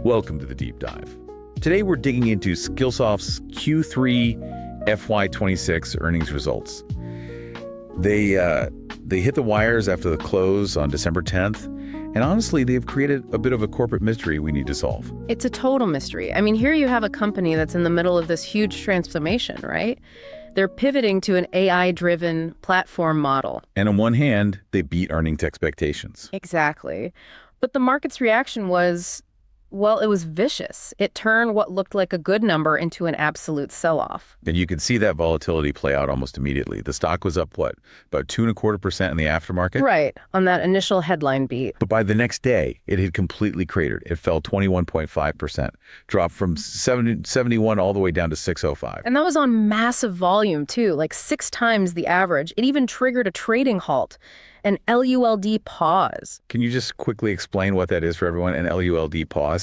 Welcome to the Deep Dive. Today we're digging into Skillsoft's Q3 FY26 earnings results. They hit the wires after the close on December 10th, and honestly, they've created a bit of a corporate mystery we need to solve. It's a total mystery. I mean, here you have a company that's in the middle of this huge transformation, right? They're pivoting to an AI-driven platform model. And on one hand, they beat earnings expectations. Exactly. But the market's reaction was, well, it was vicious. It turned what looked like a good number into an absolute sell-off. And you could see that volatility play out almost immediately. The stock was up, what, about 2.25% in the aftermarket? Right, on that initial headline beat. But by the next day, it had completely cratered. It fell 21.5%, dropped from 71 all the way down to 605. And that was on massive volume, too, like 6 times the average. It even triggered a trading halt, an LULD pause. Can you just quickly explain what that is for everyone, an LULD pause?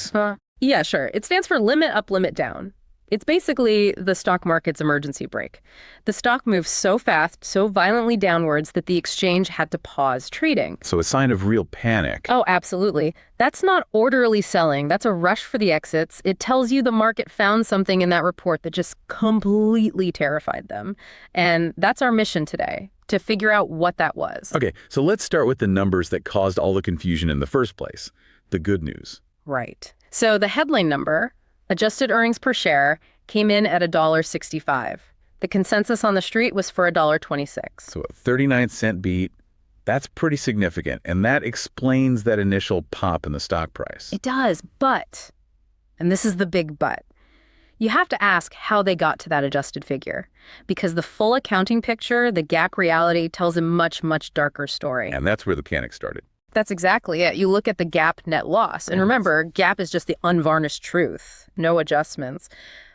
Yeah, sure. It stands for limit up, limit down. It's basically the stock market's emergency brake. The stock moves so fast, so violently downwards that the exchange had to pause trading. So a sign of real panic. Oh, absolutely. That's not orderly selling. That's a rush for the exits. It tells you the market found something in that report that just completely terrified them. And that's our mission today, to figure out what that was. Okay, so let's start with the numbers that caused all the confusion in the first place, the good news. Right. So the headline number, adjusted earnings per share, came in at $1.65. The consensus on the street was for $1.26. So a 39-cent beat, that's pretty significant. And that explains that initial pop in the stock price. It does, but, and this is the big but, you have to ask how they got to that adjusted figure. Because the full accounting picture, the GAAP reality, tells a much, much darker story. And that's where the panic started. That's exactly it. You look at the GAAP net loss. And remember, GAAP is just the unvarnished truth. No adjustments.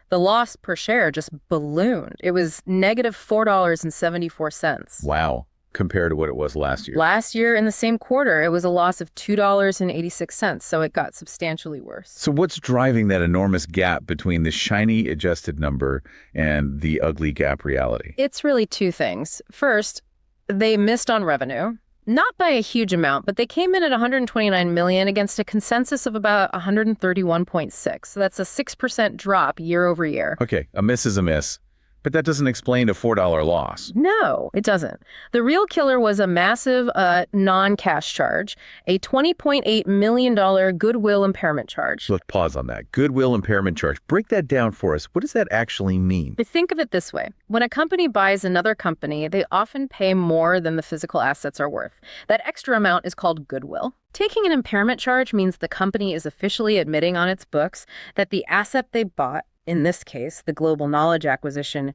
The loss per share just ballooned. It was negative $4.74. Wow. Compared to what it was last year. Last year, in the same quarter, it was a loss of $2.86, so it got substantially worse. So what's driving that enormous gap between the shiny adjusted number and the ugly GAAP reality? It's really 2 things. First, they missed on revenue. Not by a huge amount, but they came in at $129 million against a consensus of about $131.6. So that's a 6% drop year over year. Okay, a miss is a miss. But that doesn't explain a $4 loss. No, it doesn't. The real killer was a massive non-cash charge, a $20.8 million goodwill impairment charge. Let's pause on that. Goodwill impairment charge. Break that down for us. What does that actually mean? But think of it this way. When a company buys another company, they often pay more than the physical assets are worth. That extra amount is called goodwill. Taking an impairment charge means the company is officially admitting on its books that the asset they bought, in this case, the Global Knowledge acquisition,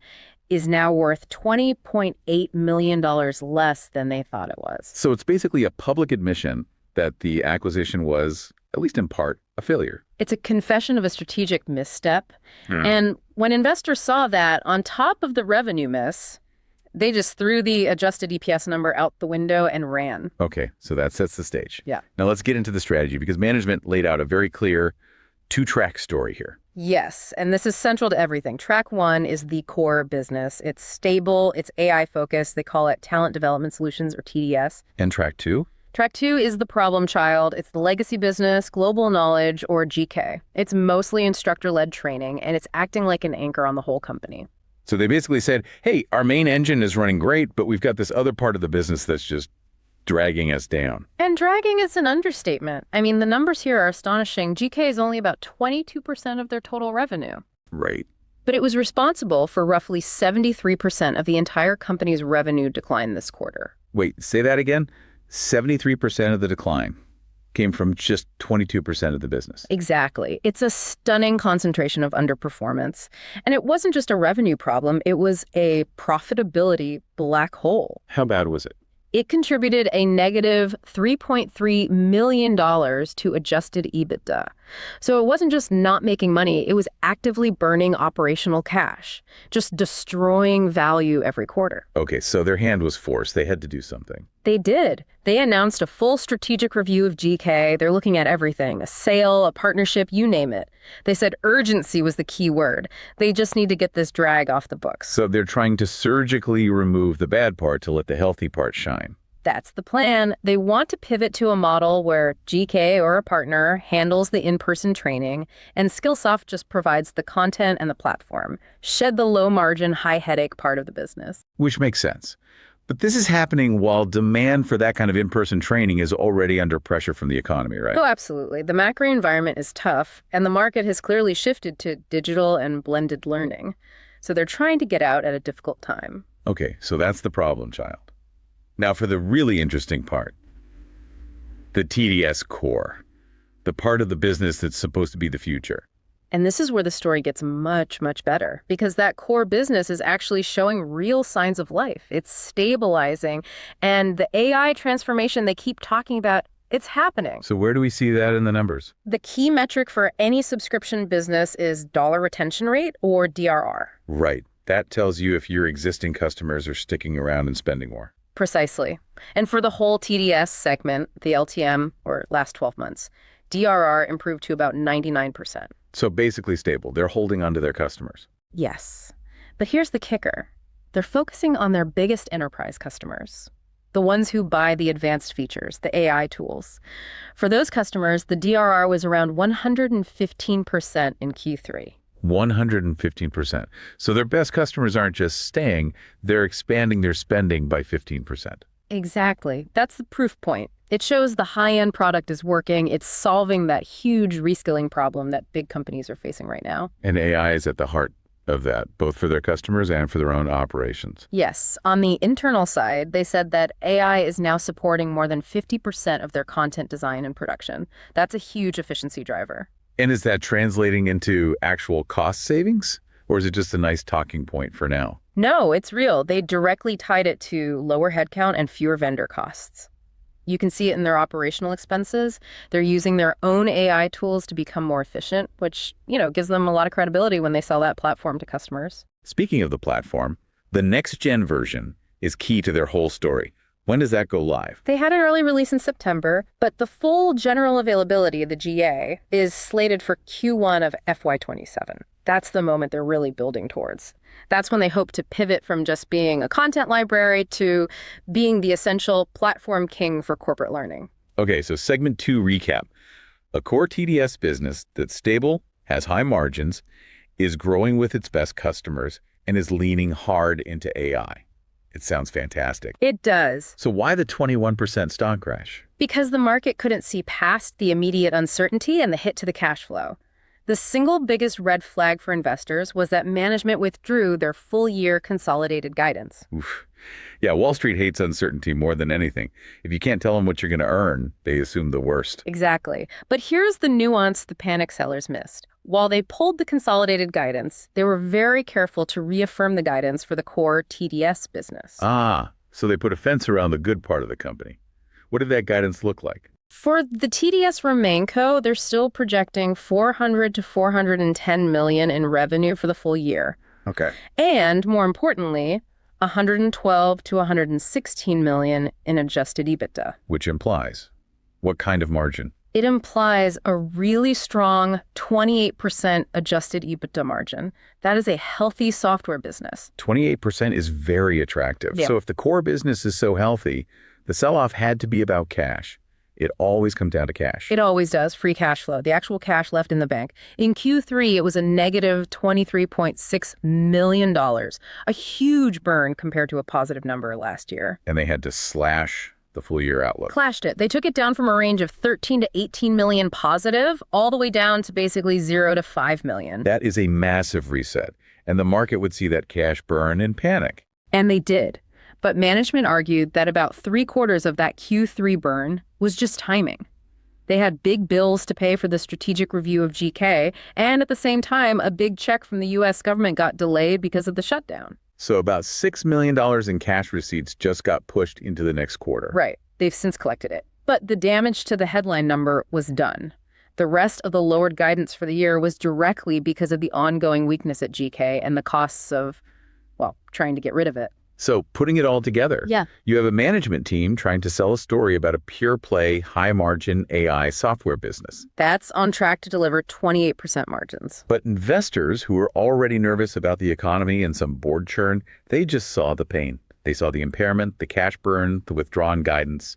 is now worth $20.8 million less than they thought it was. So it's basically a public admission that the acquisition was, at least in part, a failure. It's a confession of a strategic misstep. And when investors saw that, on top of the revenue miss, they just threw the adjusted EPS number out the window and ran. Okay, so that sets the stage. Yeah. Now let's get into the strategy, because management laid out a very clear 2-track story here. Yes, and this is central to everything. Track 1 is the core business. It's stable, it's AI-focused. They call it Talent Development Solutions, or TDS. And track 2? Track 2 is the problem child. It's the legacy business, Global Knowledge, or GK. It's mostly instructor-led training, and it's acting like an anchor on the whole company. So they basically said, hey, our main engine is running great, but we've got this other part of the business that's just dragging us down. And dragging is an understatement. I mean, the numbers here are astonishing. GK is only about 22% of their total revenue. Right. But it was responsible for roughly 73% of the entire company's revenue decline this quarter. Wait, say that again? 73% of the decline came from just 22% of the business. Exactly. It's a stunning concentration of underperformance. And it wasn't just a revenue problem, it was a profitability black hole. How bad was it? It contributed a negative $3.3 million to adjusted EBITDA. So it wasn't just not making money, it was actively burning operational cash, just destroying value every quarter. Okay, so their hand was forced. They had to do something. They did. They announced a full strategic review of GK. They're looking at everything, a sale, a partnership, you name it. They said urgency was the key word. They just need to get this drag off the books. So they're trying to surgically remove the bad part to let the healthy part shine. That's the plan. They want to pivot to a model where GK or a partner handles the in-person training and Skillsoft just provides the content and the platform. Shed the low-margin, high-headache part of the business. Which makes sense. But this is happening while demand for that kind of in-person training is already under pressure from the economy, right? Oh, absolutely. The macro environment is tough, and the market has clearly shifted to digital and blended learning. So they're trying to get out at a difficult time. Okay, so that's the problem child. Now for the really interesting part, the TDS core, the part of the business that's supposed to be the future. And this is where the story gets much, much better, because that core business is actually showing real signs of life. It's stabilizing, and the AI transformation they keep talking about, it's happening. So where do we see that in the numbers? The key metric for any subscription business is dollar retention rate, or DRR. Right. That tells you if your existing customers are sticking around and spending more. Precisely. And for the whole TDS segment, the LTM, or last 12 months, DRR improved to about 99%. So basically stable. They're holding on to their customers. Yes. But here's the kicker. They're focusing on their biggest enterprise customers, the ones who buy the advanced features, the AI tools. For those customers, the DRR was around 115% in Q3. 115%. So their best customers aren't just staying, they're expanding their spending by 15%. Exactly. That's the proof point. It shows the high-end product is working. It's solving that huge reskilling problem that big companies are facing right now. And AI is at the heart of that, both for their customers and for their own operations. Yes. On the internal side, they said that AI is now supporting more than 50% of their content design and production. That's a huge efficiency driver. And is that translating into actual cost savings? Or is it just a nice talking point for now? No, it's real. They directly tied it to lower headcount and fewer vendor costs. You can see it in their operational expenses. They're using their own AI tools to become more efficient, which, gives them a lot of credibility when they sell that platform to customers. Speaking of the platform, the next-gen version is key to their whole story. When does that go live? They had an early release in September, but the full general availability of the GA is slated for Q1 of FY27. That's the moment they're really building towards. That's when they hope to pivot from just being a content library to being the essential platform king for corporate learning. Okay, so segment 2 recap. A core TDS business that's stable, has high margins, is growing with its best customers, and is leaning hard into AI. It sounds fantastic. It does. So why the 21% stock crash? Because the market couldn't see past the immediate uncertainty and the hit to the cash flow. The single biggest red flag for investors was that management withdrew their full-year consolidated guidance. Oof. Yeah, Wall Street hates uncertainty more than anything. If you can't tell them what you're going to earn, they assume the worst. Exactly. But here's the nuance the panic sellers missed. While they pulled the consolidated guidance, they were very careful to reaffirm the guidance for the core TDS business. So they put a fence around the good part of the company. What did that guidance look like? For the TDS RemainCo, they're still projecting $400 to $410 million in revenue for the full year. Okay. And more importantly, $112 to $116 million in adjusted EBITDA. Which implies what kind of margin? It implies a really strong 28% adjusted EBITDA margin. That is a healthy software business. 28% is very attractive. Yeah. So if the core business is so healthy, the sell-off had to be about cash. It always comes down to cash. It always does. Free cash flow, the actual cash left in the bank. In Q3, it was a negative $23.6 million, a huge burn compared to a positive number last year. And they had to slash the full year outlook. Clashed it. They took it down from a range of 13 to 18 million positive, all the way down to basically 0 to 5 million. That is a massive reset. And the market would see that cash burn and panic. And they did. But management argued that about 3/4 of that Q3 burn was just timing. They had big bills to pay for the strategic review of GK, and at the same time, a big check from the U.S. government got delayed because of the shutdown. So about $6 million in cash receipts just got pushed into the next quarter. Right. They've since collected it. But the damage to the headline number was done. The rest of the lowered guidance for the year was directly because of the ongoing weakness at GK and the costs of, trying to get rid of it. So putting it all together, Yeah. You have a management team trying to sell a story about a pure play, high margin AI software business. That's on track to deliver 28% margins. But investors who were already nervous about the economy and some board churn, they just saw the pain. They saw the impairment, the cash burn, the withdrawn guidance,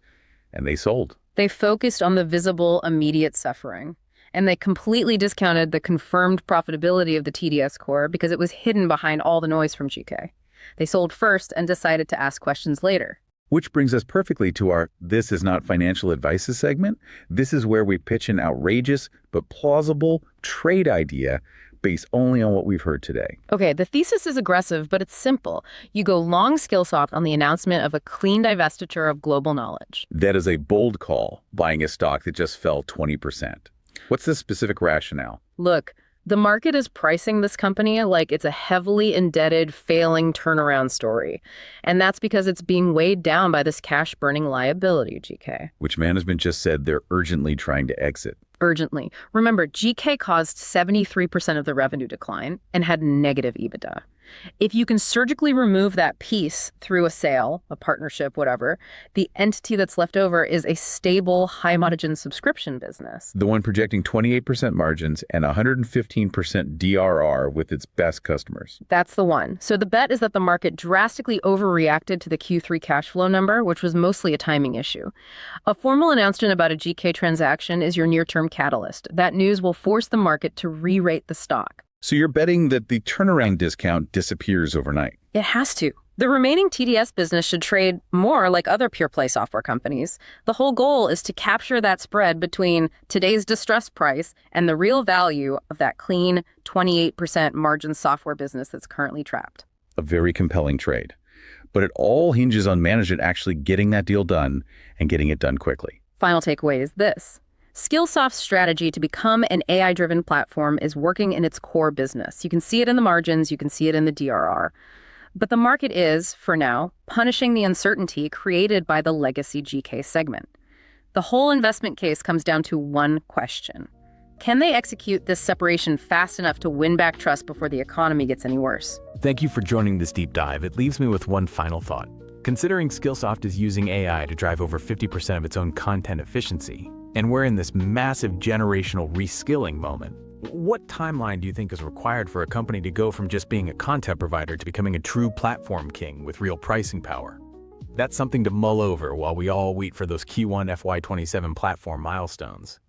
and they sold. They focused on the visible, immediate suffering, and they completely discounted the confirmed profitability of the TDS core because it was hidden behind all the noise from GK. They sold first and decided to ask questions later. Which brings us perfectly to our This Is Not Financial Advices segment. This is where we pitch an outrageous but plausible trade idea based only on what we've heard today. Okay, the thesis is aggressive, but it's simple. You go long Skillsoft on the announcement of a clean divestiture of global knowledge. That is a bold call, buying a stock that just fell 20%. What's the specific rationale? Look, the market is pricing this company like it's a heavily indebted, failing turnaround story. And that's because it's being weighed down by this cash-burning liability, GK. Which management just said they're urgently trying to exit. Urgently. Remember, GK caused 73% of the revenue decline and had negative EBITDA. If you can surgically remove that piece through a sale, a partnership, whatever, the entity that's left over is a stable, high-margin subscription business. The one projecting 28% margins and 115% DRR with its best customers. That's the one. So the bet is that the market drastically overreacted to the Q3 cash flow number, which was mostly a timing issue. A formal announcement about a GK transaction is your near-term catalyst. That news will force the market to re-rate the stock. So you're betting that the turnaround discount disappears overnight? It has to. The remaining TDS business should trade more like other pure-play software companies. The whole goal is to capture that spread between today's distressed price and the real value of that clean 28% margin software business that's currently trapped. A very compelling trade. But it all hinges on management actually getting that deal done and getting it done quickly. Final takeaway is this. Skillsoft's strategy to become an AI-driven platform is working in its core business. You can see it in the margins, you can see it in the DRR. But the market is, for now, punishing the uncertainty created by the legacy GK segment. The whole investment case comes down to one question. Can they execute this separation fast enough to win back trust before the economy gets any worse? Thank you for joining this deep dive. It leaves me with one final thought. Considering Skillsoft is using AI to drive over 50% of its own content efficiency, and we're in this massive generational reskilling moment, what timeline do you think is required for a company to go from just being a content provider to becoming a true platform king with real pricing power? That's something to mull over while we all wait for those Q1 FY27 platform milestones.